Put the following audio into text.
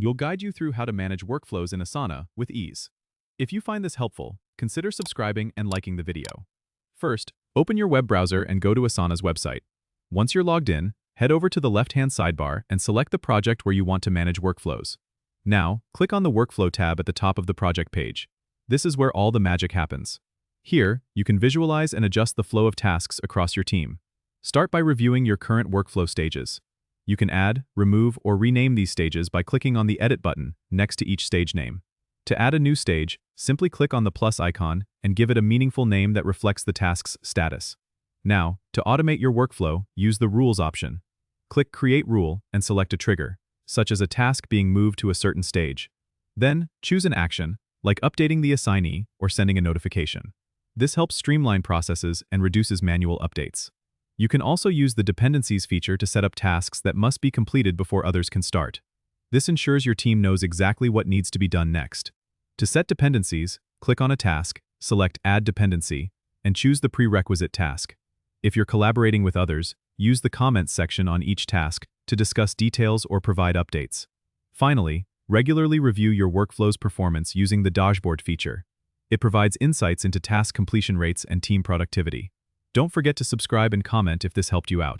You'll guide you through how to manage workflows in Asana with ease. If you find this helpful, consider subscribing and liking the video. First, open your web browser and go to Asana's website. Once you're logged in, head over to the left-hand sidebar and select the project where you want to manage workflows. Now, click on the Workflow tab at the top of the project page. This is where all the magic happens. Here, you can visualize and adjust the flow of tasks across your team. Start by reviewing your current workflow stages. You can add, remove, or rename these stages by clicking on the Edit button next to each stage name. To add a new stage, simply click on the plus icon and give it a meaningful name that reflects the task's status. Now, to automate your workflow, use the Rules option. Click Create Rule and select a trigger, such as a task being moved to a certain stage. Then, choose an action, like updating the assignee or sending a notification. This helps streamline processes and reduces manual updates. You can also use the Dependencies feature to set up tasks that must be completed before others can start. This ensures your team knows exactly what needs to be done next. To set dependencies, click on a task, select Add Dependency, and choose the prerequisite task. If you're collaborating with others, use the Comments section on each task to discuss details or provide updates. Finally, regularly review your workflow's performance using the Dashboard feature. It provides insights into task completion rates and team productivity. Don't forget to subscribe and comment if this helped you out.